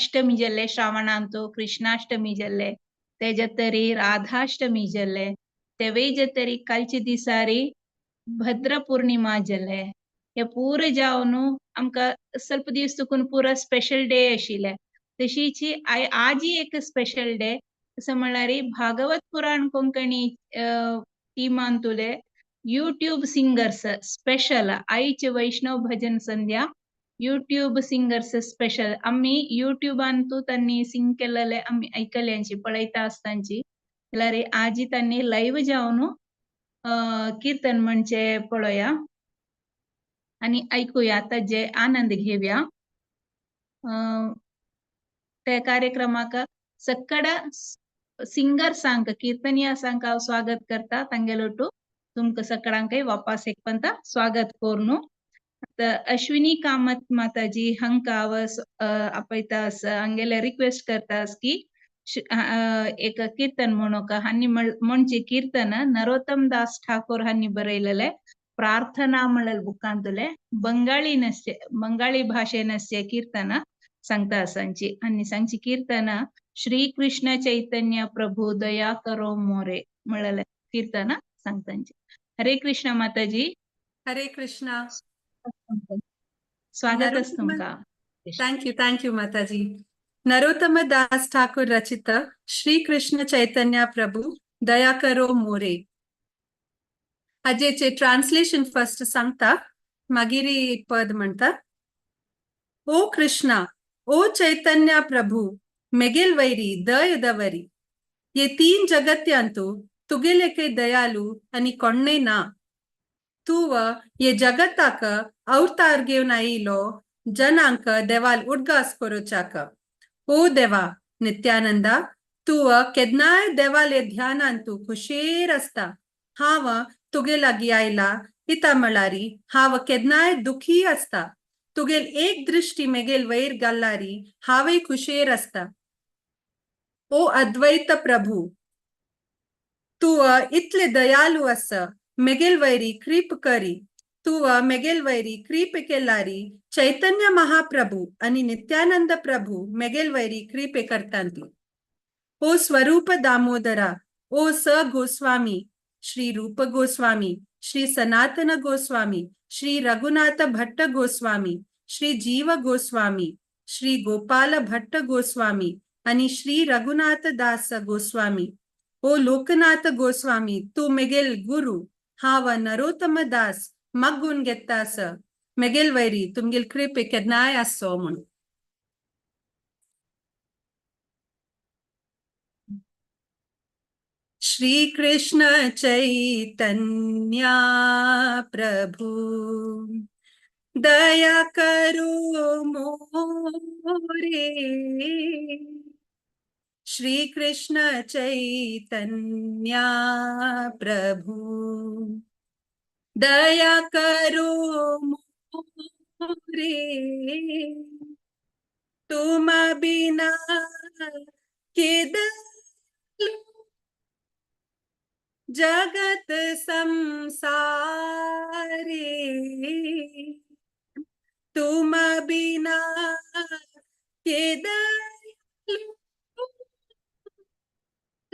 अष्टमी जल्ले श्रावणांतो कृष्णाष्टमी जल्ले तेजतरी राधाष्टमी जल्ले तेवेजतरी कल्च दिसारी भद्र पौर्णिमा जल्ले हे पूरे जावनु आमका ಸ್ವಲ್ಪ दिवस तुकून पुरा स्पेशल डे आशिल्ले तशीची आज एक स्पेशल डे असं म्हणल्यार भागवत पुराण कोंकणी टीमान तुले यूट्यूब सिंगर्स स्पेशल आईचे वैष्णव भजन संध्या यूट्यूब सिंगर्स स्पेशल आम्ही युट्यूबान तू त्यांनी सिंग केलेले आम्ही ऐकल्यांची पळयता आसतांची जाल्यार आजी त्यांनी लाईव्ह जावन कीर्तन म्हणजे पळोया आणि ऐकूया आता जे आनंद घेऊया त्या कार्यक्रमाक सक्कड सिंगर सांग कीर्तनिया सांग हांव स्वागत करता तांगेलोटू तुमकां सगळ्यांकय वापस एक पंत स्वागत कोरनु अश्विनी कामत माताजी हंकाव आपयतास हंगेले रिक्वेस्ट करतास की एक कीर्तन म्हणोका हानी म्हणजे कीर्तन नरोत्तम दास ठाकूर हानी बरयलेले प्रार्थना म्हणल बुकांतले बंगाळी भाषेनस्य कीर्तन सांगता सांची आणि सांगची कीर्तन श्री कृष्ण चैतन्य प्रभु दया करो मोरे म्हणले कीर्तन सांगतांची हरे कृष्ण माताजी हरे कृष्णा स्वागत अस तुमका थँक यू माताजी नरोत्तम दास ठाकूर रचित श्री कृष्ण चैतन्य प्रभु दया करो मोरे हाजेचे ट्रान्सलेशन फर्स्ट सांगता मागिरी पद म्हणतात ओ कृष्णा ओ चैतन्य प्रभु मेगेल वैरी दय दवरी ये तीन जगत्यांतू तुगेलेके दयालु आणि कोण्णे ना तूव ये जगताक अवतार घेवन आयिलो जनांक देवाल उडगास करोचाक ओ देवा नित्यानंदा तूव केदनाय देवाले ध्यानांतू खुशेर असता हाव तुगे लागी आयला इता म्हळारी हाव केदनाय दुखी असता तुगेल एक दृष्टी मेगेल वैर गल्लारी हावय खुशेर असता ओ अद्वैत प्रभु तूव इतले दयालु अस मेगेल वैरी क्रीप करी तूव मेगेल वैरी क्रीप केलारी चैतन्य महाप्रभु आणि नित्यानंद प्रभु मेगेल वैरी क्रीपे करतांती ओ स्वरूप दामोदरा ओ स गोस्वामी श्री रूप गोस्वामी श्री सनातन गोस्वामी श्री रघुनाथ भट्ट गोस्वामी श्री जीव गोस्वामी श्री गोपाल भट्ट गोस्वामी आणि श्री रघुनाथ दास गोस्वामी ओ लोकनाथ गोस्वामी तू मेगेल गुरु हाव नरोत्तम दास मग्गुन घेतास मेगेल वैरी तुमगेल कृपे केदनाय आसो म्हणून श्री कृष्ण चैतन्य प्रभु दया करो मोरे श्री कृष्ण चैतन्य प्रभु दया करो मोरे तुम बिना किधर जगत संसारे तुम बिना किधर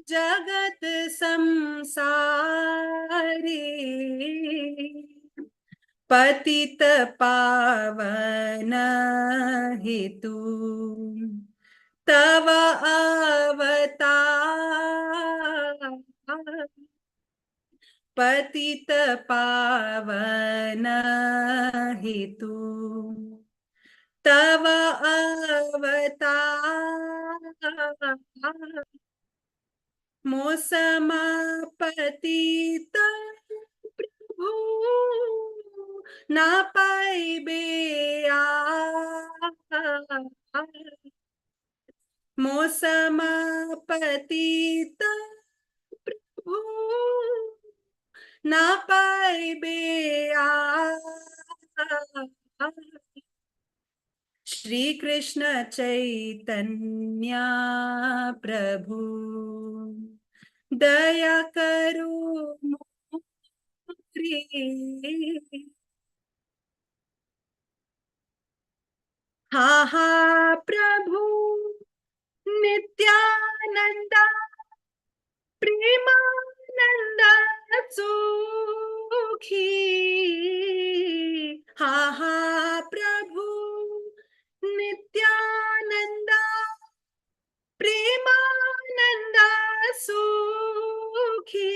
जगत संसारे पतित पावन हेतु तव अवतार पतित पावन हेतु तव अवतार मोसमा पतित प्रभु ना पाइबे मोसमा पतित प्रभु ना पाइबे श्री कृष्ण चैतन्य प्रभु दया करो मोरे हा हा प्रभु नित्यानंदा प्रेमानंद सुखी हा हा प्रभु नित्यानंद प्रेमानंद सुखी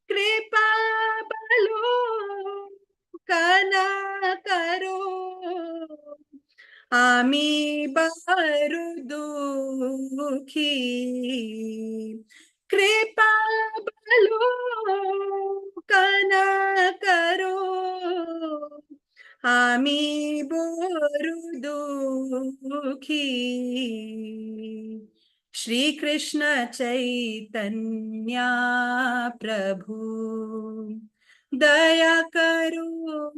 कृपा बलो कना करो आम्ही बहरू दुखी कृपा बलो कना करो आम्ही बहरू दुखी श्री कृष्ण चैतन्य प्रभु दया करो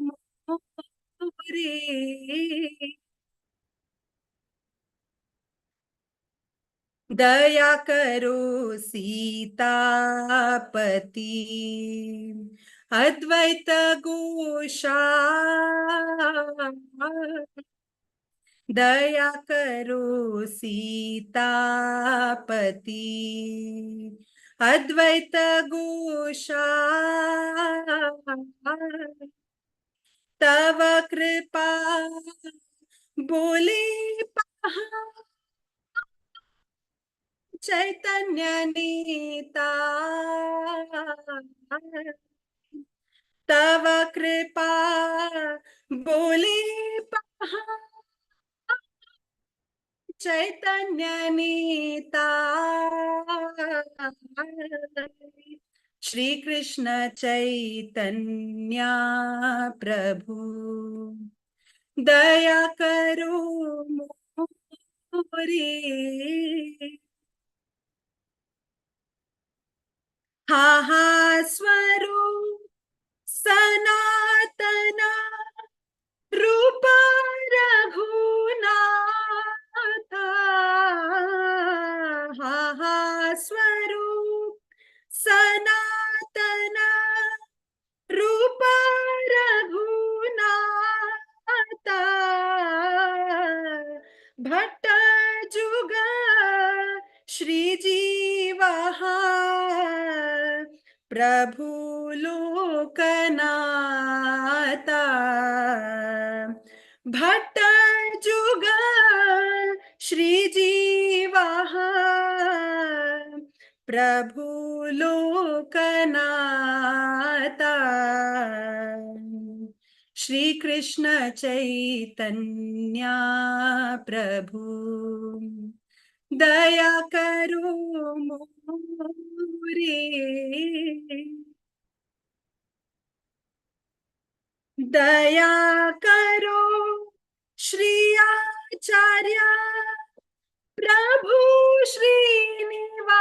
मोरे दया करो सीतापति अद्वैत गोसाई दया करो सीतापति अद्वैत गोसाई तव कृपा बोले पहा चैतन्य नीता तव कृपा बोले पहा चैतन्य नीता श्री कृष्ण चैतन्य प्रभु दया करो मोरे हा हा स्वरूप सनातन रूप रघुनाथ हा हा स्वरूप सनातन रूप रघुनाथ भट्ट जुग श्रीजीवहा प्रभु लोकनाथा भट्ट जुग श्रीजीवहा प्रभु लोकनाथा श्री कृष्ण चैतन्य प्रभु दया करो मोरे दया करो श्री आचार्य प्रभु श्रीनिवासा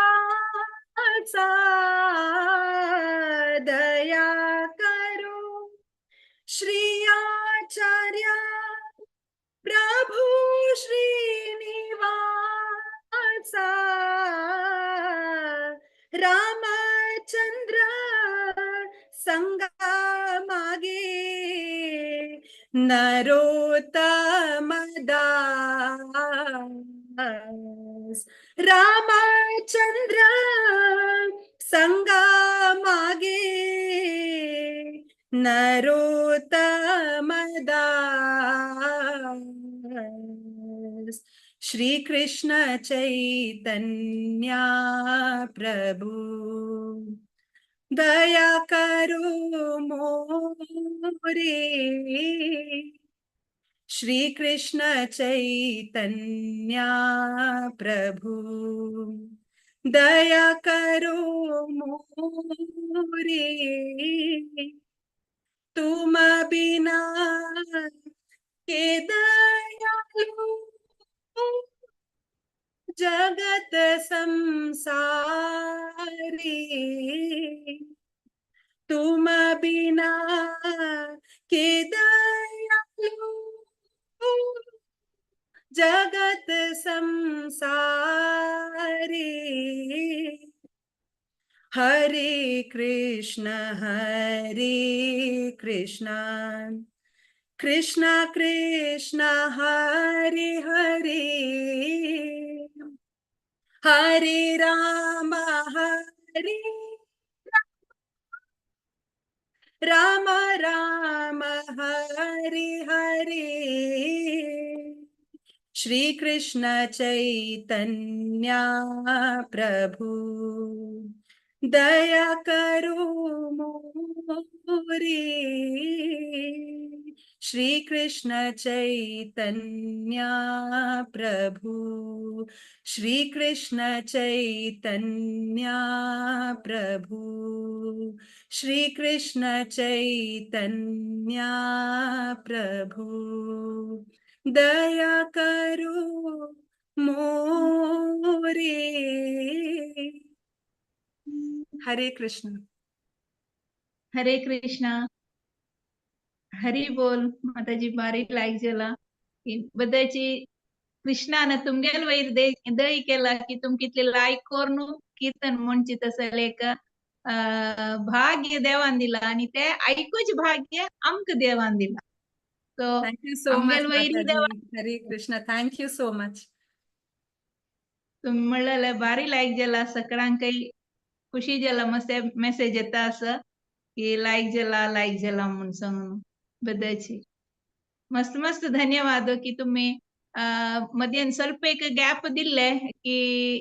दया करो श्री आचार्य प्रभु श्रीनिवासा रामचंद्र संगा मागे नरोत्तम दास रामचंद्र संगा मागे नरोत्तम दास श्री कृष्ण चैतन्य प्रभु दया करो मोरे श्री कृष्ण चैतन्य प्रभु दया करो मोरे तुम बिना के दयालु जगत संसारी तुम बिना के दयालु जगत संसारी हरे कृष्ण कृष्ण कृष्ण हरे हरे हरे राम राम हरे हरे श्री कृष्ण चैतन्य प्रभु दया करो मोरे श्री कृष्ण चैतन्य प्रभु श्री कृष्ण चैतन्य प्रभु श्री कृष्ण चैतन्य प्रभु दया करो मोरे हरे कृष्ण हरे कृष्णा हरी बोल माताजी बारीक लागजेला बदाची कृष्णाने तुमगेल वैर दय केला की तुम कितले लायक कोरनु कीर्तन म्हणची तसं लेक भाग्य देवान दिला आणि ते ऐकूच भाग्य आमक देवान दिला तो थैंक यू सो मच आमगेल वैरी माताजी देवा Hare Krishna thank you so much तुम्ही म्हणलं भारी लायक जेला सगळ्यांक काही खुशी जेला मस्त मेसेज येता असं की लायक जेला म्हणून सांगून बद्दलची मस्त मस्त धन्यवाद की तुम्ही मध्येन ಸ್ವಲ್ಪ एक गॅप दिले की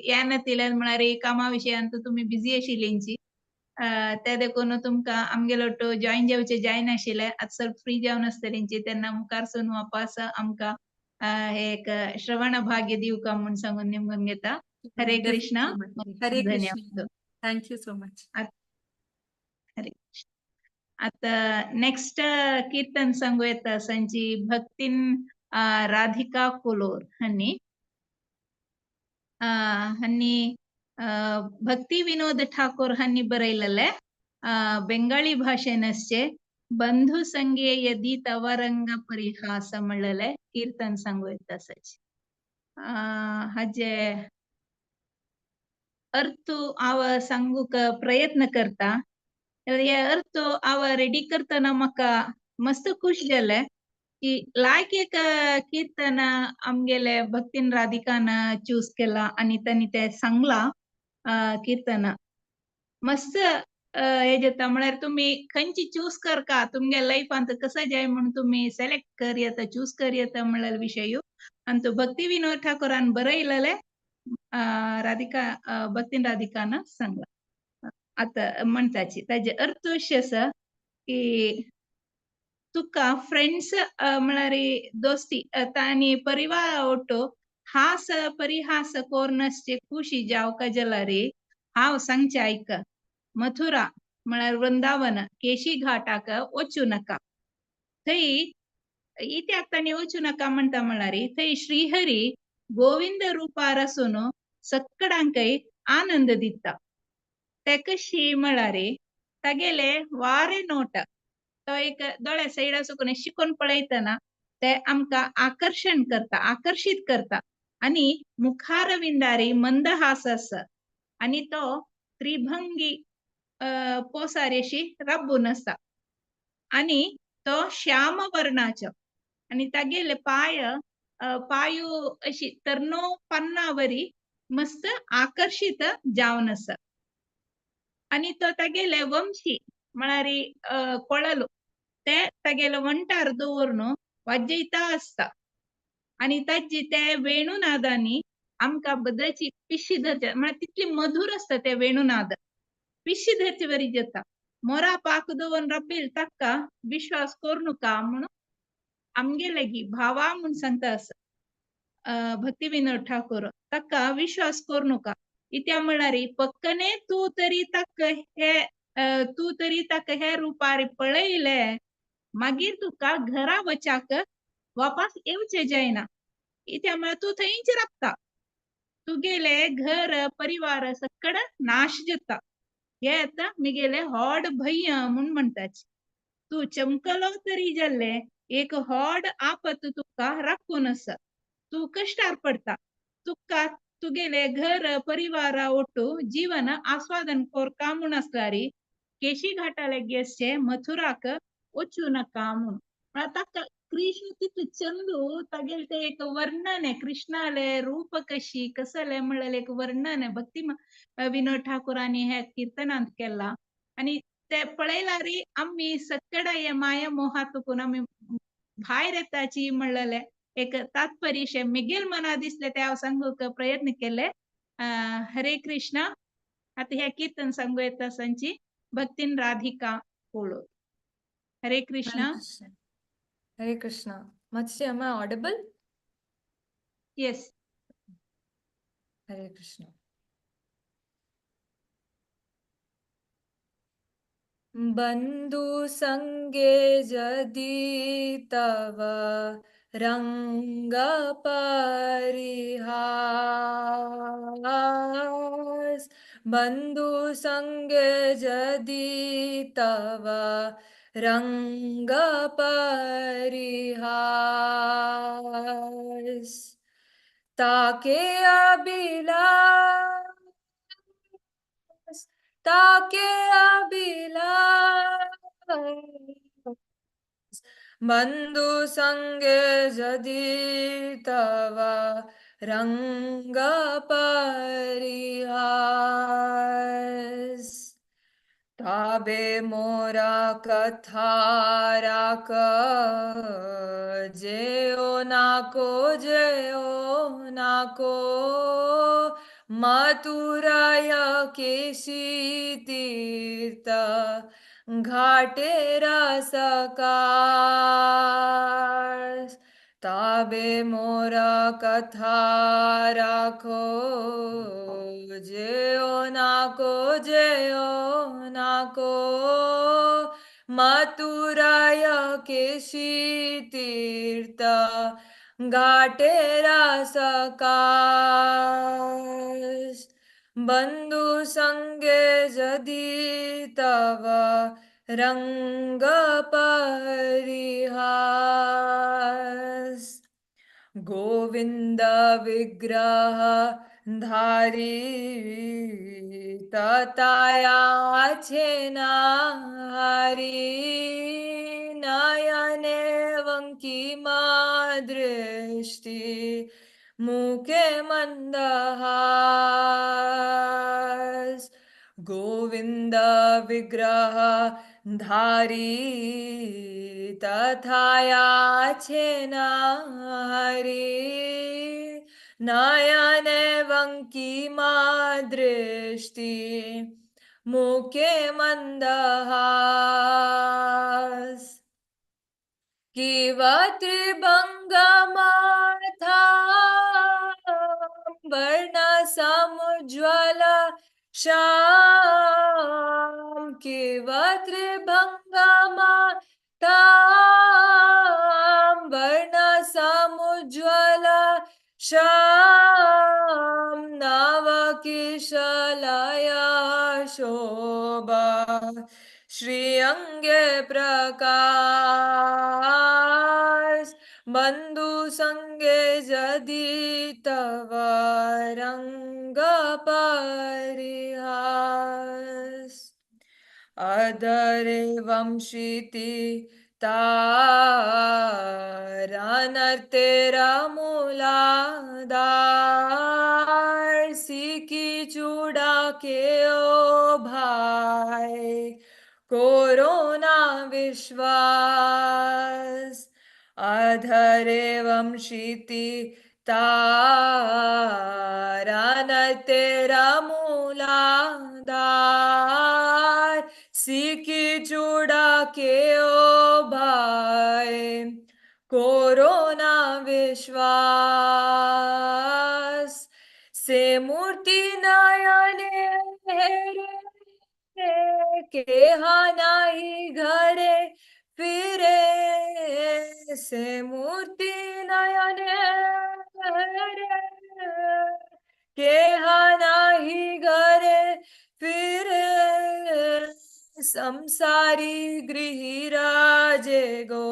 येनातील म्हणारे कामा विषयांत तुम्ही बिझी आशिल्लींची ते देखून तुमका आमगेलोटो जॉईन जेवचे जाय नाशिल्ले आता ಸ್ವಲ್ಪ फ्री जावन आसतलींची तेन्ना मुखारसून वापस आमका हे एक श्रवण भाग्य दिवका म्हणून सांगून निमगून घेता हरे कृष्णा डेफिनेटली माताजी हरे कृष्ण धन्यवाद थैंक यू सो मच हरे आता नेक्स्ट कीर्तन सांगू येता सांची भक्तीन राधिका कोलोर हन्नी हन्नी भक्ती विनोद ठाकूर हन्नी बरैलले बेंगाळी भाषेनसचे बंधू संगे यदी तवरंग परिहास म्हणलेले कीर्तन सांगू येता सच हाजे अर्थ आव सांगूक प्रयत्न करता हे अर्थ आव रेडी करताना म्हाका मस्त खुश जाले की लायक एक कीर्तन आमगेले भक्तीन राधिकान चूज केला आणि त्यांनी ते सांगला कीर्तन मस्त हे जाता म्हळ्यार तुम्ही खंयची चूज करका तुमगे लाईफांत कसं जाय म्हणून तुम्ही सिलेक्ट कर येता चूज कर येता म्हळ्यार विषय आणि तो भक्ती विनोद ठाकूरान बरयलेले राधिका भक्तीन राधिकान सांगला आता म्हणताची ताजे अर्थ अशें आसा की तुका फ्रेंड्स म्हळ्यार दोस्ती तानी परिवार ओटो हास परिहास कोरनसचे खुशी जावका जलारी हांव सांगचे आयक मथुरा म्हळ्यार वृंदावन केशी घाटाक वचू नका थंय इत्याक तांणी वचू नका म्हणटा म्हळ्यार थंय श्रीहरी गोविंद रुपार आसून सक्कडांकय आनंद दिता ते कशी म्हळ्यार तागेले वारे नोट तो एक दोळे साइडा सुकून शिकून पळयतना ते आमकां आकर्षित करता आणि मुखार विंदारी मंदहास आसा आणि तो त्रिभंगी पोसारेशी राबून आसा आणि तो श्याम वर्णाचो आणि तागेले पायू अशी तरनो पन्नावरी मस्त आकर्षित जावन आसा आणि तो तागेले वंशी म्हळ्यार कोळलो ते तागेले वंटार दवरून वाजयता आसता आणि ताजी ते वेणुनादांनी आमकां बदलची पिशी धरता म्हळ्यार तितली मधुर आसता ते वेणुनाद पिशी धरची वरी जाता मोरा पाक दवरून रबील ताका विश्वास करू नका म्हणून आमगे लेगी भावा म्हणून सांगता आसा भक्ती विनोद ठाकूर ताका विश्वास करू नका इत्या म्हळ्यार पक्कने तू तरी ताका हे रुपार पळयले मागीर तुका घरा वचाक वापस येवचे जायना इत्या म्हळ्यार तू थंयच राबता तुगेले घर परिवार सकड नाश जाता हे आता मिगेले होड भय म्हणून म्हणटाच तू चमकलो तरी जाल्ले एक होड आपत तुका राखून आसा तू कष्टार पडता तुका तुगेले घर परिवारा ओटू जीवन आस्वादन कोरका म्हूण आसल्यारी केशी घाटा लेगी मथुराक वचू नका म्हणून ताका कृष्ण तिथलं चंदू तागेल ते एक वर्णन आहे कृष्णाले रूप कशी कसले म्हणलेलं एक वर्णन आहे भक्ती विनोद ठाकूरांनी ह्या कीर्तनांत केला आणि ते पळयल्यार आम्ही सकड हे माया मोहातून आम्ही भायर येताची म्हणलेले एक तात्पर्य मिगेल मना दिसले ते हांव सांगूक प्रयत्न केले हरे कृष्ण आता ह्या कीर्तन सांगू येता सांची भक्तीन राधिका पोळो हरे Hare Krishna Krishna. Hare Krishna. Matsya, am I audible? Yes Hare Krishna. बंधु संगे जदि तव रंग परिहास बंधु संगे जदि तव रंग परिहास ताके अभिलाष ताके अभिलाष बंधु संगे जदि तव रंग परिहास ताबे मोरा कथाराक जेओ नाको मथुराय केशी तीर्थ घाटे रसकास ताबे मोरा कथा राखो जेओ नाको मथुराय केशी तीर्थ घाटे रसकास बंधु संगे जदि तव रंग परिहास गोविंद विग्रह धारी तताया नारी नयने वंकी दृष्टि मुखे मंदहास गोविंद विग्रह धारी तथाया नारी नयने वंकी दृष्टि मुखे मंदहास किवा त्रिभंगमार्था वर्ण समुज्वल श्याम किवा त्रिभंगमार्था वर्ण समुज्वल श्याम नव किशलया शोभा श्री अंगे प्रकाश बंधु संगे जदि तव रंग परिहास अधरे वंशीति तारानर्तेरा मूलाधार सीकी चूड़ा के ओ भाई कोरोना विश्वास अधरे वंशीति तारानर्तेरा मूलाधार सीकी चूड़ा के ओ भाई कोरोना विश्वास से मूर्ति नयने के नाही घरे फिरे से मूर्ति नयने के नाही घरे फिरे संसारी गृहिराजे गो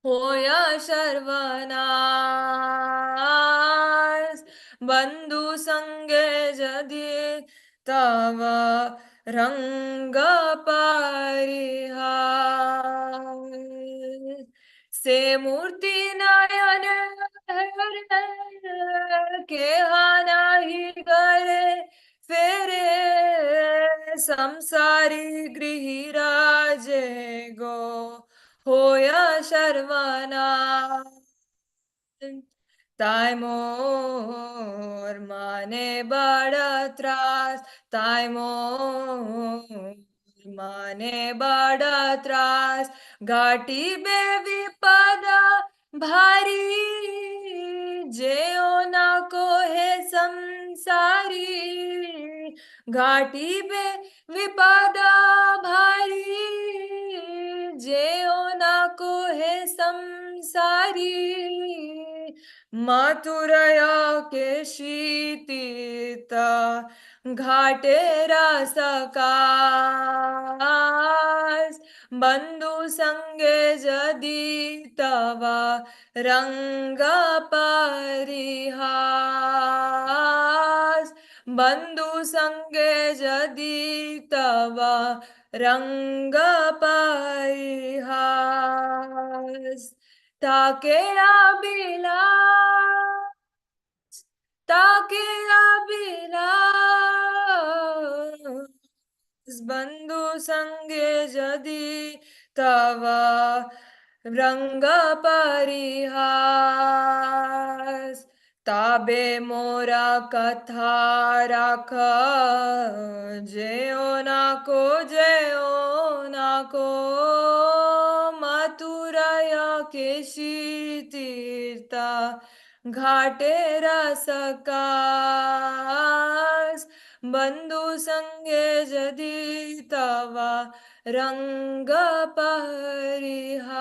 होया सर्वनाश बंधु संगे जदि तव रंग परिहास से मूर्ति नयन के नाही करे फेरे संसारी गृहिराजे गो होया शर्वना ताय मोर माने बड़ा त्रास ताय मोर माने बड़ा त्रास घाटी बे विपदा भारी जेओ ना को है संसारी घाटी बे विपदा भारी जेओ ना को है संसारी मथुरया के शीतीता घाटेरा सकास बंधु संगे जदी तवा रंग परिहास बंधु संगे जदी तवा रंग परिहास ताके अभिलाष ताके अभिलाष बंधु संगे जदी तवा रंग परिहास ताबे मोरा कथा राख जेओ नाको मथुराया के शीतीर्था घाटेरा सकास बंधु संगे जदी तवा रंग परिहास।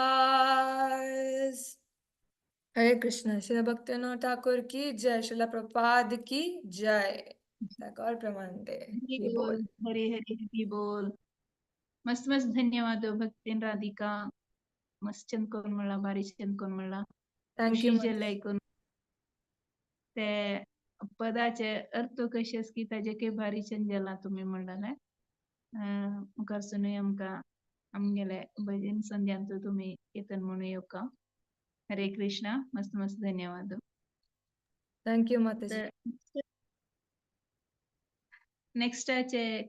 हरे कृष्ण। श्रील भक्तिविनोद ठाकुर की जय। श्रील प्रभुपाद की जय। और प्रमाण दे हरी ये बोल। बोल, हरी हरी हरी बोल. मस्त मस्त धन्यवाद भक्तीन राधिका. मस्त छंद करून म्हणला, भारी छंद करून म्हणला. थैंक यू खुशी जल ऐकून ते पदाचे अर्थ कसे की ताजे काही भारी छंद जाला तुम्ही म्हणला. मुखार सुनूया आमका आमगेले भजन संध्यांत तुम्ही कीर्तन म्हणू का. हरे कृष्णा. मस्त मस्त धन्यवाद. थैंक यू माताजी। नेक्स्ट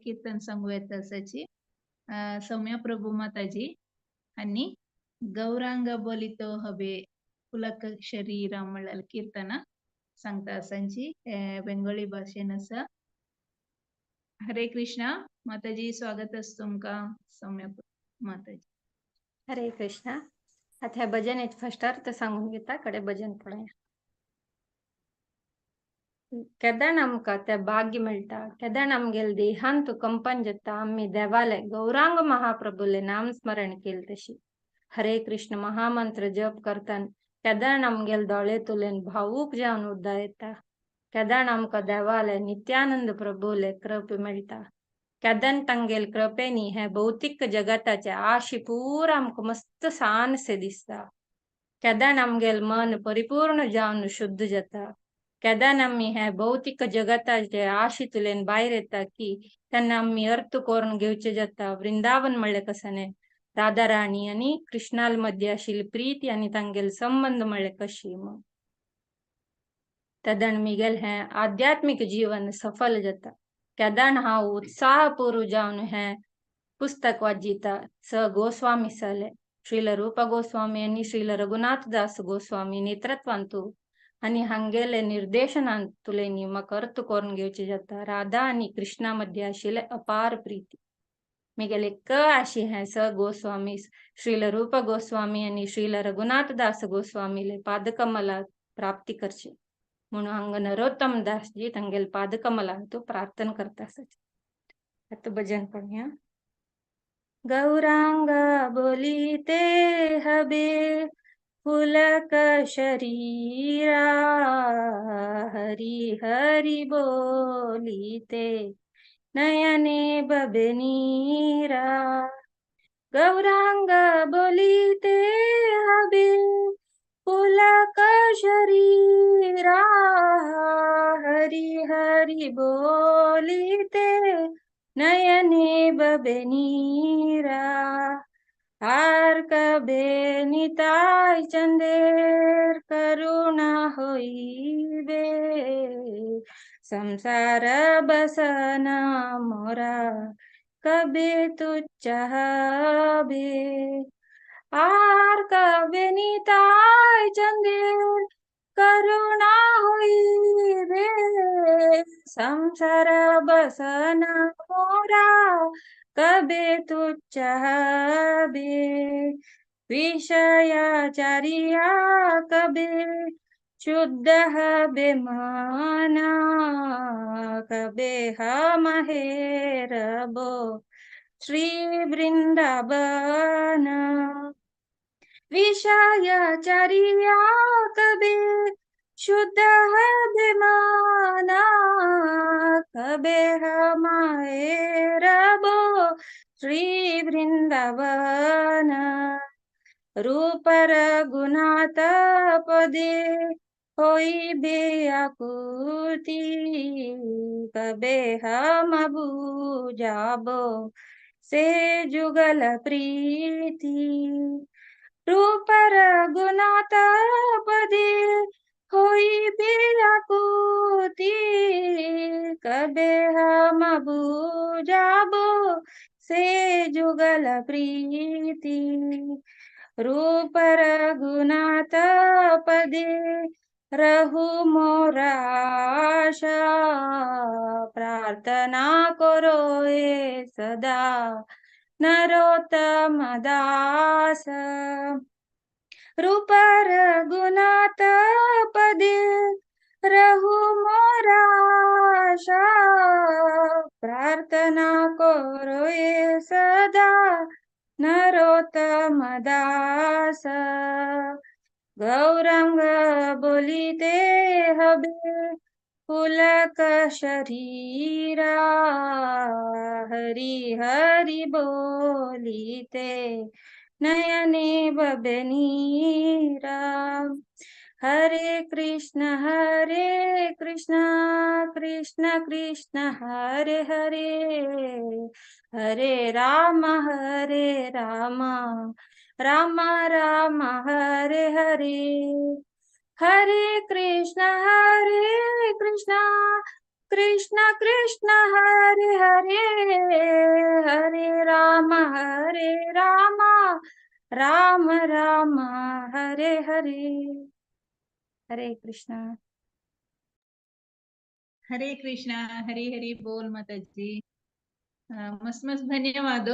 कीर्तन सांगू येत असाची सौम्य प्रभू माताजी आणि गौरांग बोलितो हबे पुलक शरीर म्हणलेलं कीर्तन सांगता असांची बेंगोळी भाषेन असा. हरे कृष्णा माताजी. स्वागत असतो तुमका सौम्य माताजी. हरे कृष्णा. आता ह्या भजन फर्स्ट अर्थ सांगून घेता कडे भजन पळया. केदार आमका त्या भाग्य मेळटा केदार आमगेल देहांत कंपन जाता आम्ही देवाले गौरांग महाप्रभूले नाम स्मरण केल तशी. हरे कृष्ण महामंत्र जप करताना केदार आमगेल दोळे तुलेन भावूक जावन उद्दा येता. केदार आमका देवाले नित्यानंद प्रभूले कृप मेळटा. केदार तांगेल कृपेनी हे भौतिक जगताचे आशी पूर आमका मस्त सानसे दिसता. केदार आमगेल मन परिपूर्ण जावन शुद्ध जाता. केदार आम्ही हे भौतिक जगताचे आशीतुलेन बाहेर येता की त्यांना आम्ही अर्थ करून घेवचे जाता. वृंदावन म्हणले कसाने राधा राणी आणि कृष्णाल मध्ये आशिल्ली प्रीती आणि तांगेल संबंध म्हणले कशी मग तदन मिगेल हे आध्यात्मिक जीवन सफल जाता. केदार हा उत्साहपूर्व जावन हे पुस्तक वाजिता स गोस्वामी सले श्रील रूप गोस्वामी आणि श्रील रघुनाथ दास गोस्वामी नेतृत्वांतू आणि हांगेले निर्देशनांतुले निमक अर्थ करून घेवचे जाता. राधा आणि कृष्णामध्ये आशिल्ले अपार प्रीती मिगेले क आशी हे स गोस्वामी श्रील रूप गोस्वामी आणि श्रील रघुनाथ दास गोस्वामीले पादकमला प्राप्ती करचे म्हणून हंग नरोत्तम दास जी तंगेल पादकमला तो प्रार्थना करता. आता भजन पढ़िया. गौरांग बोलीते हबे पुलक शरीरा हरि हरि बोलीते नयने बबे नीरा. गौरांग बोलीते हबे पुलक शरीरा हरि हरि बोलीते नयने बबे नीरा. हार कबे निताय चंदेर करुणा होइबे संसार बसना मोरा कबे तुच्छ हबे आर कबे निताय चंदेर करुणा होइबे संसार बसना मोरा कबे तुच्छ हबे विषयाचारिया कबे शुद्ध हबे माना कबे हम हेरबो श्री वृंदावन विषयाचारिया कबे शुद्ध हबे माना कबे हम हेरबो श्री वृंदावन रूप रघुनाथ पदे होइबे आकुति कबे हम बुझाबो से जुगल प्रीति रूप रघुनाथ पदे होइबे आकुति कबे हम बुझाबो से जुगल प्रीति रूप रघुनाथ पदे रहु मोरा आशा प्रार्थना करो ए सदा नरोत्तम दास रूप रघुनाथ पदे रहु मोरा आशा प्रार्थना करो ए सदा नरोत्तम दास गौरंग बोलिते हबे पुलक शरीरा हरि हरि बोलिते नयने बबे नीरा हरे कृष्ण कृष्ण कृष्ण हरे हरे हरे राम राम राम हरे हरे हरे कृष्ण कृष्ण कृष्ण हरे हरे हरे राम राम राम हरे हरे हरे कृष्ण हरे कृष्ण हरी हरी बोल माताजी मस्त मस्त धन्यवाद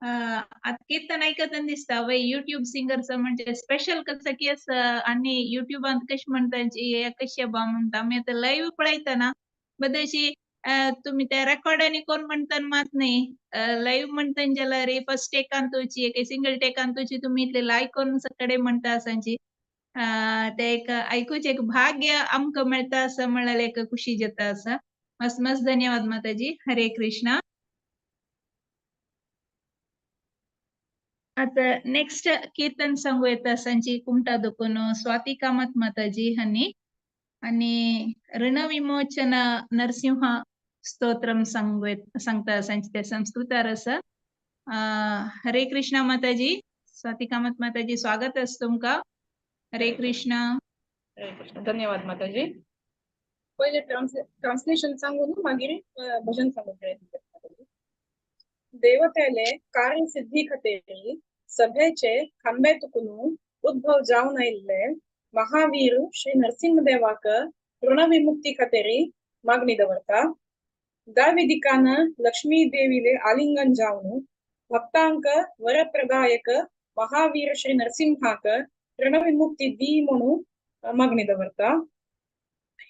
कीर्तन ऐकत दिसता वय युट्यूब सिंगरचं म्हणजे स्पेशल कसं की असं आणि युट्यूबात कशी म्हणताची कशी बा म्हणता आम्ही आता लाईव्ह पळायता ना बदशी तुम्ही त्या रेकॉर्ड आणि कोण म्हणताना मात नाही लाईव्ह म्हणताना ज्याला रे फर्स्ट टेक आणतोची काही सिंगल टेक आणतोची तुम्ही इथले लाईक करून सकडे म्हणता असांची ते एक ऐकूच एक भाग्य आमक मिळतं असं म्हणाले एक खुशी जेत असं मस्त मस्त धन्यवाद माताजी हरे कृष्ण आता नेक्स्ट कीर्तन सांगू येतं संची कुमटा दुखून स्वाती कामत माताजी हनी आणि ऋण विमोचन नरसिंह स्तोत्रम सांगता संची ते संस्कृत रस हरे कृष्ण माताजी स्वाती कामत माताजी स्वागत असतो तुमका हरे कृष्ण धन्यवाद माताजी पहिले ट्रान्सलेशन सांगून मागीर भजन सांगू प्रयत्न करता देवतेले कार्य सिद्धी खातीर सभेचे खांबे तुकुन उद्भव जावन आयिल्ले महावीर श्री नरसिंहदेवाक ऋणविमुक्ती खातीर मागणी दवरता दाविदिकान लक्ष्मी देवीले आलिंगन जावन भक्तांक वरप्रदायक महावीर श्री नरसिंहाक ऋणविमुक्ती दी म्हणून मागणी दवरता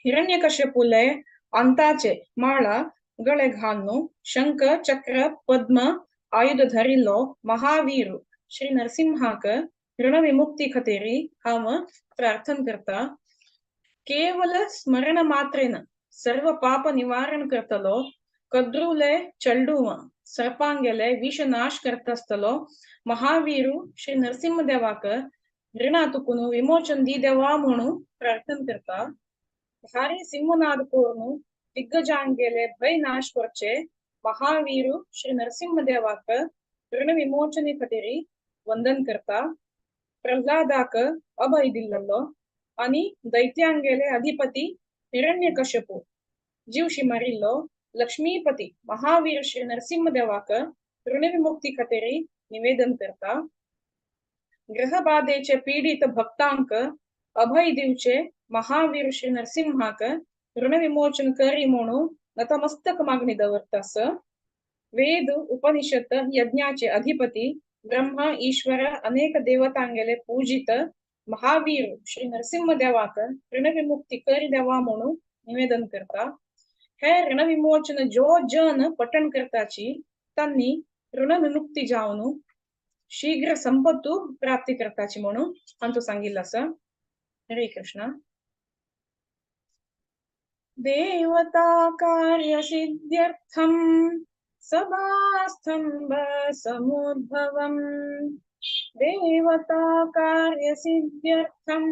हिरण्यकश्यपुले अंताचे माळा गळे घालून शंख चक्र पद्म आयुध धरिल्लो महावीर श्री नरसिंहाक ऋणविमुक्ती खातीर हांव प्रार्थना करता केवल स्मरण मात्रेन सर्व पाप निवारण करतलो कद्रुले चल्डुव सर्पांगेले विषनाश करतस्तलो महावीर श्री नरसिंहदेवाक ऋणातुकुन विमोचन दी देवा म्हणून प्रार्थना करता भारी सिंहनाद कोरून दिग्गजांगेले भय नाश करचे महावीर श्री नरसिंहदेवाक ऋण विमोचने खातीर वंदन करता प्रल्हादाक अभय दिल्लो आणि दैत्यांगेले अधिपती हिरण्यकश्यपू जीवशी मारिल्लो लक्ष्मीपती महावीर श्री नरसिंहदेवाक ऋणविमुक्ती खातीर निवेदन करता ग्रहबाधेचे पीडित भक्तांक अभय दिवचे महावीर श्री नरसिंहाक ऋणविमोचन करी म्हणून नतमस्तक मागणी दवरतास वेद उपनिषद यज्ञाचे अधिपती ब्रह्मा ईश्वर अनेक देवतांगेले पूजित महावीर श्री नरसिंहदेवाक ऋणविमुक्ती करी देवा म्हणून निवेदन करता हे ऋणविमोचन जो जन पठण करताची त्यांनी ऋणविमुक्ती जावन शीघ्र संपत्तू प्राप्ती करताची म्हणून हांचो सांगिल्लो आसा. हरे कृष्ण. देवता कार्य सिद्ध्यर्थम सभास्तंभ समुद्भवम देवता कार्य सिद्ध्यर्थम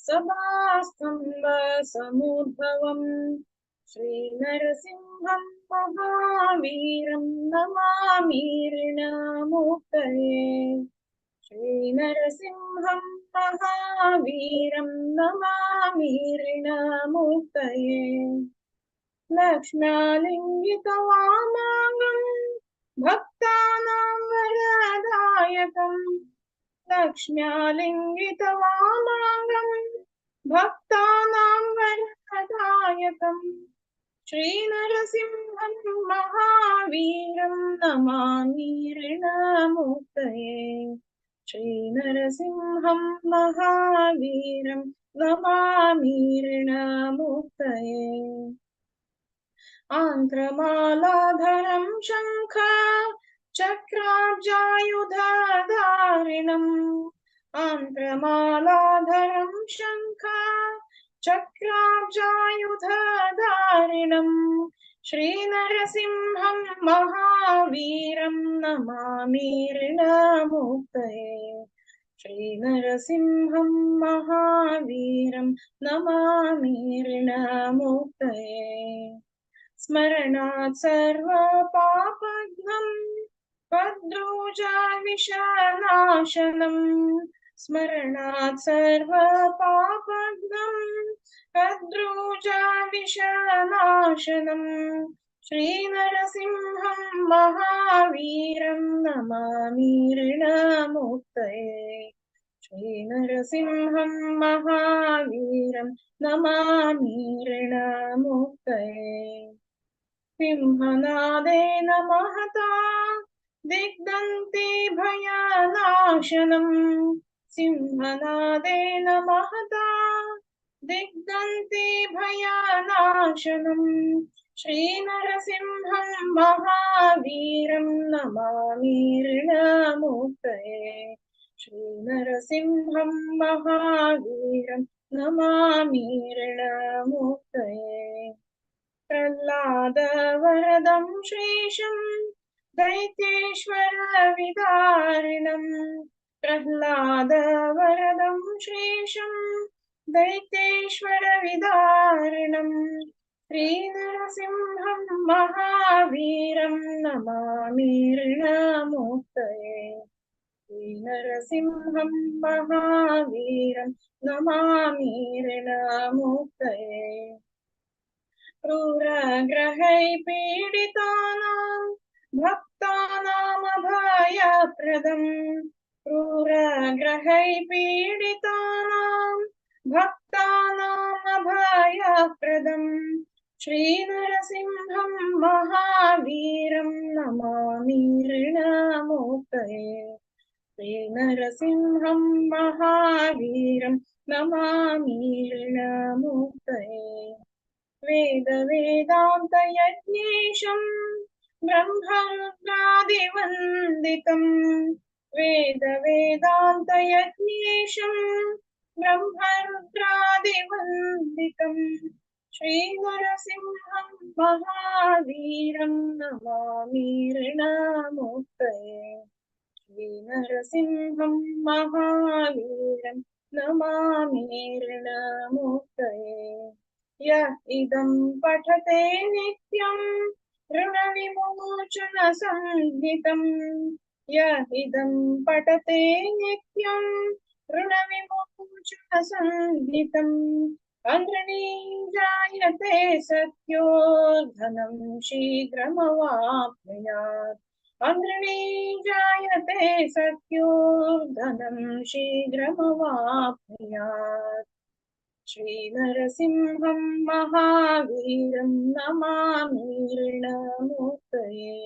सभास्तंभ समुद्भवम श्री नरसिंहं महावीरं नमामि ऋणमुक्तये श्री नरसिंहं महावीरं नमामि ऋणमुक्तये लक्ष्म्यालिङ्गितवामाङ्गं भक्तानां वरदायकं लक्ष्म्यालिङ्गितवामाङ्गं भक्तानां वरदायकं श्री नरसिंहं महावीरं नमामि ऋणमुक्तये श्री नरसिंहं महावीरं नमामि ऋणमुक्तये आन्त्रमालाधरं शङ्ख चक्राब्जायुधधारिणम् आन्त्रमालाधरं शङ्ख चक्राब्जायुधधारिणम् श्री नरसिंहं महावीरं नमामि ऋणमुक्तये श्री नरसिंहं महावीरं नमामि ऋणमुक्तये स्मरणात् सर्वपापघ्नं पद्रुजाविषनाशनम् स्मरणात् सर्वपापघ्नं पद्रुजाविषनाशनम् श्री नरसिंहं महावीरं नमामि ऋणमुक्तये श्री नरसिंहं महावीरं नमामि ऋणमुक्तये सिंहनादेन महता दिग्दन्ति भयनाशनम् सिंहनादेन महता दिग्दन्ति भयनाशनम् श्री नरसिंहं महावीरं नमामि ऋणमुक्तये श्री नरसिंहं महावीरं नमामि ऋणमुक्तये प्रह्लाद वरदं श्रीशं दैत्येश्वर विदारिणम् प्रह्लाद वरदं श्रीशं दैत्येश्वर विदारिणम् श्री नरसिंहं महावीरं नमामि ऋणमुक्तये श्री नरसिंहं महावीरं नमामि ऋणमुक्तये क्रूरग्रहै पीडितानां भक्तानामभयप्रदम् क्रूरग्रहै पीडितानां भक्तानामभयप्रदम् श्री नरसिंहं महावीरं नमामि ऋणमुक्तये श्री नरसिंहं महावीरं नमामि ऋणमुक्तये वेद वेदांत यज्ञेशं ब्रह्मरुद्रादिवन्दितं वेद वेदांत यज्ञेशं ब्रह्मरुद्रादिवन्दितं श्री नरसिंहं महावीरं नमामि ऋणमुक्तये श्री नरसिंहं महावीरं नमामि ऋणमुक्तये य इदं पठते नित्यं ऋणविमोचन संहितं य इदं पठते नित्यं ऋणविमोचनसंहितम् जायते सत्यो धनं शीघ्रमवाप्नुयात् जायते सत्यो धनं शीघ्रमवाप्नुयात् श्रीनरसिंहं महावीरं नमामि ऋणमुक्तये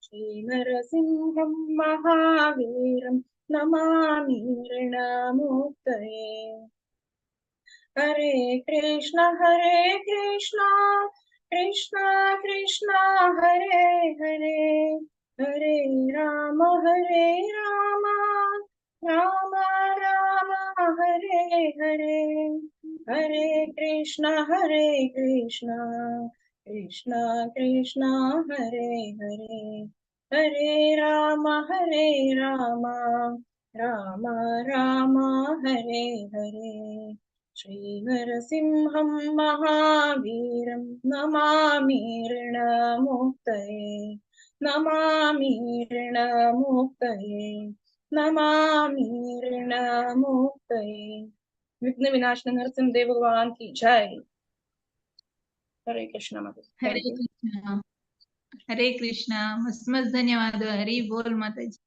श्रीनरसिंहं महावीरं नमामि ऋणमुक्तये हरे कृष्ण कृष्ण कृष्ण हरे हरे हरे राम राम राम हरे हरे हरे कृष्ण कृष्ण कृष्ण हरे हरे हरे राम राम राम हरे हरे श्रीनरसिंहं महावीरं नमामि ऋणमुक्तये नमामि ऋणमुक्तये नमामि ऋणमुक्तये विघ्न विनाशन नरसिंहदेव भगवान की जय हरे कृष्ण माता हरे कृष्ण हरे कृष्ण मस्त मस्त धन्यवाद हरी बोल माताजी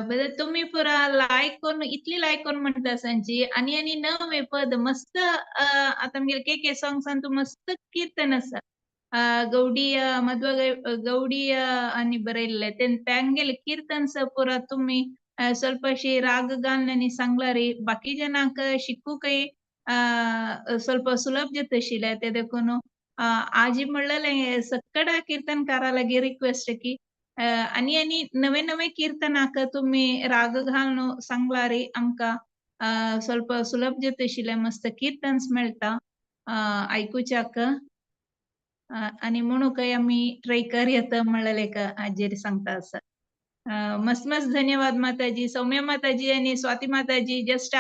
बरं तुम्ही पुरा लायक करून इतली लायक करून म्हणता सांची आणि नवे पद मस्त आता म्हणजे के सॉंग्स तू मस्त कीर्तन असा गौडी गौडी आणि बरयल्ले त्यांगेल कीर्तन पुरा तुम्ही स्वल्पशी राग घालून सांगला रे बाकी जनांक शिकू काही ಸ್ವಲ್ಪ ಸುಲಭ जतशिले ते देखून आजी म्हणलेले सक्कड कीर्तनकाराला रिक्वेस्ट की आणि नवे नवे कीर्तनाक तुम्ही राग घालून सांगला रे आमका ಸ್ವಲ್ಪ सुलभ जतशिले मस्त कीर्तन्स मेळता ऐकूच्याक आणि म्हणून काही आम्ही ट्राय करूयात म्हणलेले का आजी सांगता असं मस्त मस्त धन्यवाद माताजी सौम्या माताजी आणि स्वाती माताजी जस्ट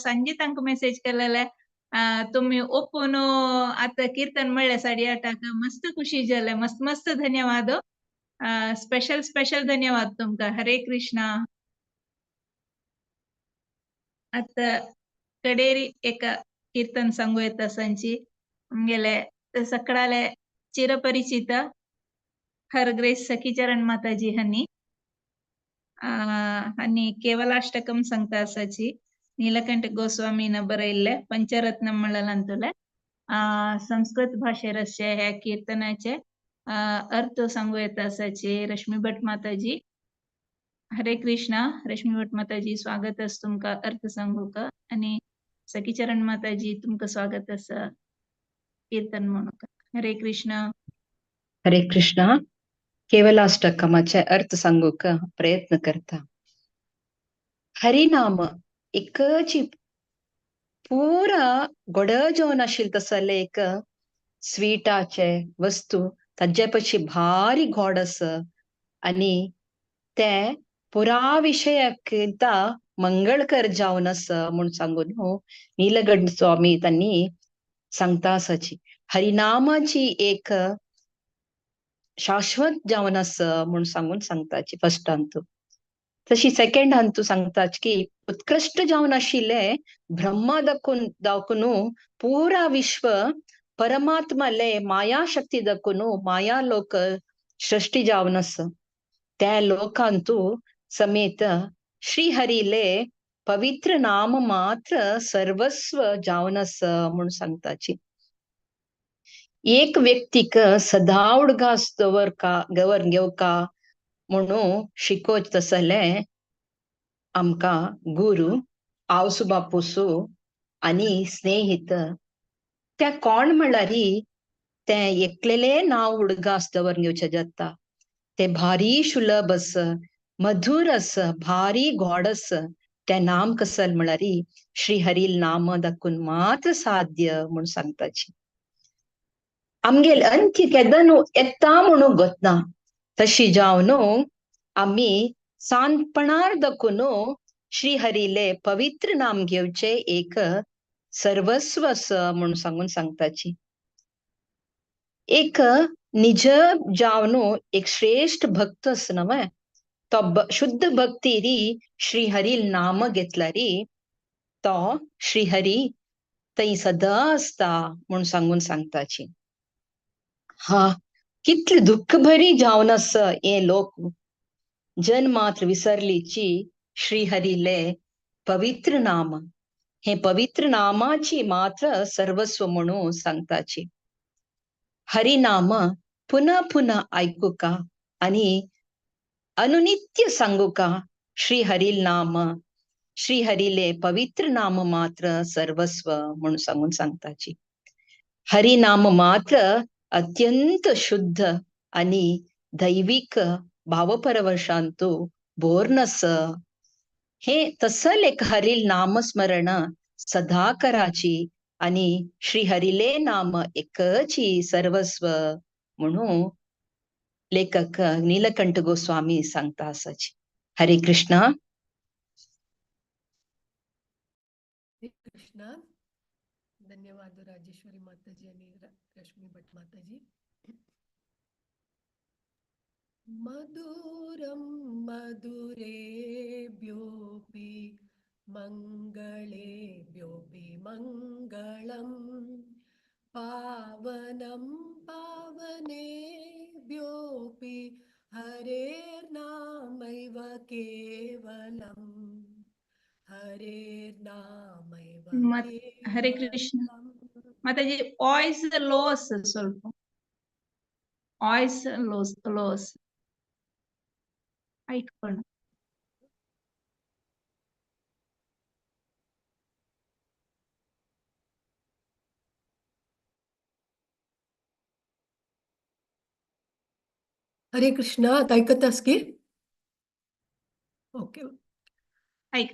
संजे तांक मेसेज केलेले तुम्ही ओपून आता कीर्तन म्हणले 8:30 मस्त खुशी झाले मस्त मस्त धन्यवाद स्पेशल स्पेशल धन्यवाद तुमका हरे कृष्णा आता कडेरी एक कीर्तन सांगू येता सांची गेले सकडाले चिरपरिचित हरग्रेस सखीचरण माताजी हनी आणि केवलाष्टकम सांगता असाची ನೀಲಕಂಠ ಗೋಸ್ವಾಮಿನ बरयल्ले पंचरत्न म्हणलेले संस्कृत भाषेरचे ह्या कीर्तनाचे अर्थ सांगू येता असाचे रश्मी भट माताजी हरे कृष्णा रश्मी भट माताजी स्वागत अस तुमका अर्थ सांगू का आणि सखीचरण माताजी तुमका स्वागत अस कीर्तन म्हणू का हरे कृष्णा हरे कृष्णा केवलाष्टकमाचे अर्थ सांगूक प्रयत्न करता हरिनाम एकची पुरा गोड जेवण आशिल्लें तसले एक स्वीटाचे वस्तू ताजे पशी भारी गोड आस आणि ते पुरा विषयाकिंता मंगळकर जावन आस म्हूण सांगून नीलकंठ स्वामी त्यांनी सांगता आसाची हरिनामाची एक शाश्वत जावन आस म्हूण सांगून सांगताची फर्स्ट हांतू तशी सेकंड हांतू सांगताच की उत्कृष्ट जावन आशिल्ले ब्रह्मा दाखून पुरा विश्व परमात्माले माया शक्ती दाखून माया लोक सृष्टी जावन आस त्या लोकांतू समेत श्रीहरीले पवित्र नाम मात्र सर्वस्व जावन आस म्हूण सांगताची एक व्यक्तीक सदा उडगास गवर घेवका म्हणून शिकोच तसले आमका गुरु आवसु बापूसु आणि स्नेहित त्या कोण म्हळ्यारी ते एकलेले नाव उडगास दवर घेवचे जाता ते भारी शुलभ अस मधुर अस भारी गोड अस ते नाम कसल म्हळ्यारी श्रीहरील नाम दाखून मात्र साध्य म्हणून सांगताची आमगेल अंत्य केदनू येता म्हणून गोतना तशी जावन आम्ही सांतपणार दाखून श्रीहरीले पवित्र नाम घेवचे एक सर्वस्व अस म्हणून सांगून सांगताची एक निज जावन एक श्रेष्ठ भक्त अस नवे तो शुद्ध भक्तीरी श्रीहरील नाम घेतल्यारी तो श्रीहरी थंय सदा आसता म्हूण सांगून सांगताची. हा कितली दुःख भरी जावन आस हे लोक जन मात्र विसरलीची श्रीहरीले पवित्र नाम, हे पवित्र नामाची मात्र सर्वस्व म्हणून सांगताची. हरिनाम पुन्हा पुन्हा ऐकू का आणि अनुनित्य सांगू का श्रीहरील नाम, श्रीहरीले पवित्र नाम मात्र सर्वस्व म्हणून सांगून सांगताची. हरिनाम मात्र अत्यंत शुद्ध आणि दैविक भावपरवशांतू बोर्नस. हे तसल एक हरील नामस्मरण सदा कराची आणि श्रीहरीले नाम एकची सर्वस्व म्हणून लेखक नीलकंठ गोस्वामी सांगता असाची. हरे कृष्णा. हरे कृष्णा. धन्यवाद राजेश्वरी माताजी आणि रश्मी भट माताजी. मधुरं मधुरेभ्योऽपि मङ्गलेभ्योऽपि मङ्गलम् पावनं पावनेभ्योऽपि हरेर्नामैव केवलम् हरेर्नामैव हरे कृष्ण. केवलम्. माताजी ವಾಯ್ಸ್ ಲೋಸ್ ಸ್ವಲ್ಪ ವಾಯ್ಸ್ ಲೋಸ್ ಐಟ್ಕೊಂಡು. हरे कृष्णा. आता ऐकतास की? Okay hike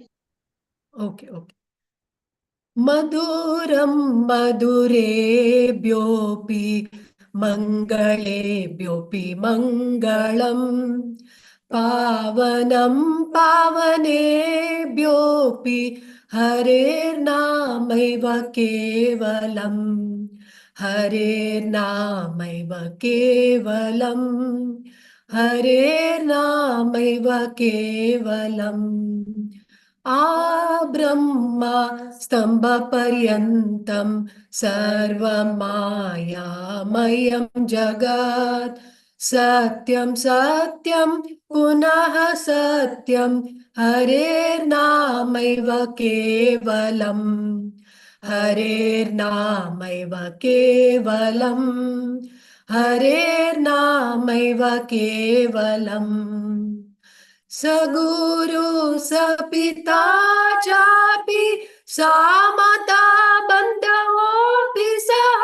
okay okay. मधुरं मधुरेभ्योऽपि मङ्गलेभ्योऽपि मङ्गलम् पावनं पावनेभ्योऽपि हरेर्नामैव केवलम् हरेर्नामैव केवलम् हरेर्नामैव केवलम्. ब्रह्मा स्तम्भपर्यन्तं सर्वं मायामयं जगत् सत्यं सत्यं पुनः सत्यं हरेर्नामैव केवलम् हरेर्नामैव केवलम् हरेर्नामैव केवलम्. सगुरु सपिता चापि सामता बन्धवोऽपि सः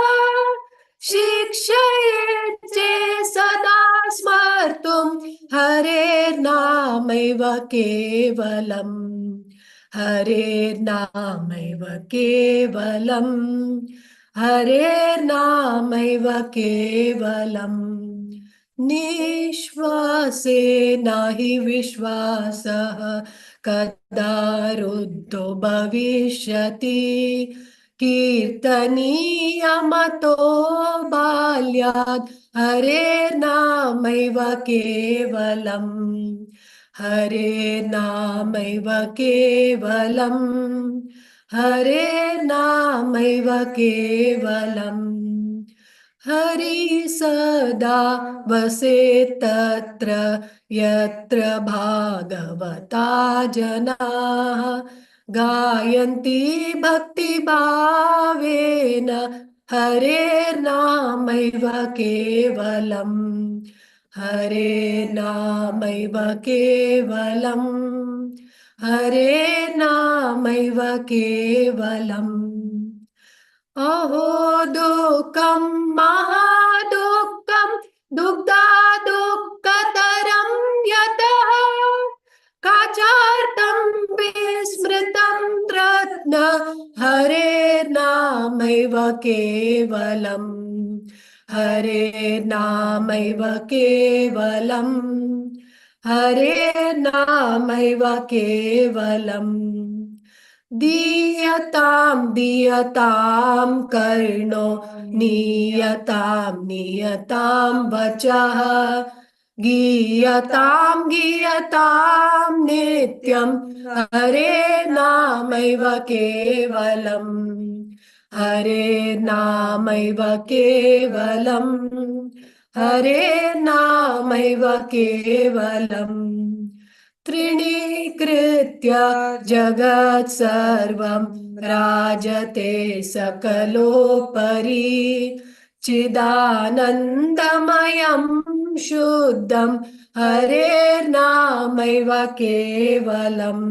शिक्षयेच्चे सदा स्मर्तुं हरेर्नामैव केवलम् हरेर्नामैव केवलम् हरेर्नामैव केवलम्. निश्वासे नहि विश्वासः कदा रुद्धो भविष्यति कीर्तनीयमतो बाल्यात् हरेर्नामैव केवलम् हरेर्नामैव केवलम् हरेर्नामैव केवलम्. हरि सदा वसेत् तत्र यत्र भागवता जनाः गायन्ति भक्तिभावेन हरेर्नामैव केवलम् हरेर्नामैव केवलम् हरेर्नामैव केवलम्. अहो दुःखं महादुःखं दुग्धा दुःखतरं यतः काचार्थं विस्मृतं रत्न हरेर्नामैव केवलम् हरेर्नामैव केवलम् हरेर्नामैव केवलम्. दीयतां दीयतां कर्णो नीयतां नीयतां वचः गीयतां गीयतां नित्यं हरे नामैव केवलम् हरे नामैव केवलम् हरे नामैव केवलम् त्रीणीकृत्य जगत् सर्वं राजते सकलोपरि चिदानन्दमयं शुद्धं हरेर्नामैव केवलम्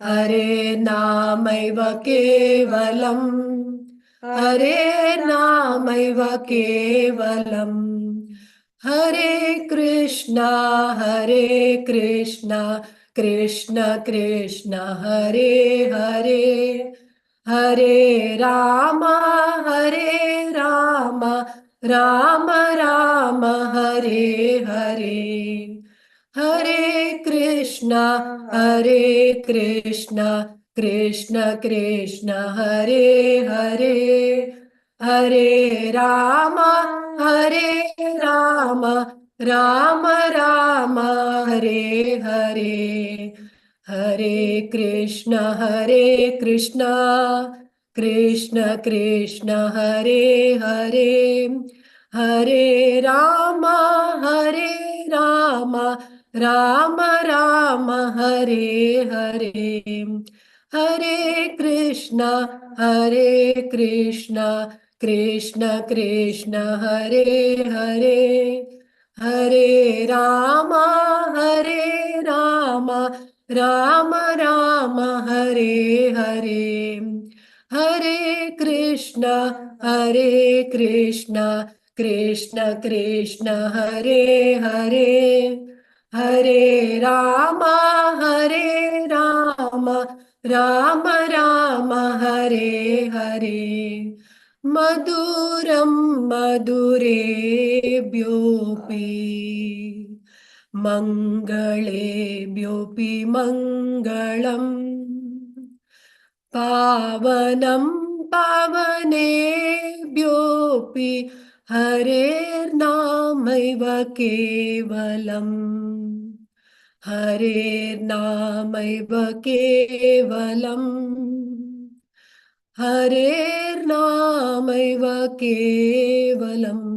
हरेर्नामैव केवलम् हरेर्नामैव केवलम् हरे कृष्णा कृष्ण कृष्ण हरे हरे हरे राम राम राम हरे हरे हरे कृष्णा कृष्ण कृष्ण हरे हरे हरे राम राम राम हरे हरे हरे कृष्ण कृष्ण कृष्ण हरे हरे हरे राम राम राम हरे हरे हरे कृष्ण कृष्ण कृष्ण हरे हरे हरे राम राम हरे हरे हरे कृष्ण कृष्ण कृष्ण हरे हरे हरे राम राम हरे हरे मधुरं मधुरेभ्योऽपि मङ्गलेभ्योऽपि मङ्गलम् पावनं पावनेभ्योऽपि हरेर्नामैव केवलम् हरेर्नामैव केवलम् हरेर्नामैव केवलम्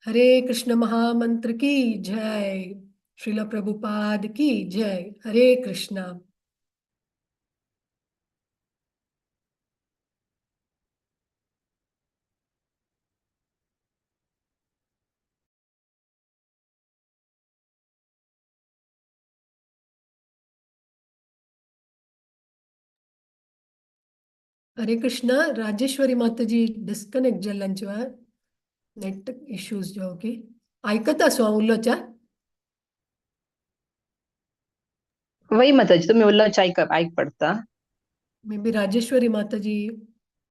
हरे कृष्ण महामंत्र की जय। श्रील प्रभुपाद की जय। हरे कृष्णा। हरे कृष्णा। राजेश्वरी माताजी डिस्कनेक्ट झाल्यांच्या नेट इश्यूज जो की ऐकता स्वा उल्लोचा वही माताजी तुम्ही उल्लोच ऐक पडता मे बी राजेश्वरी माताजी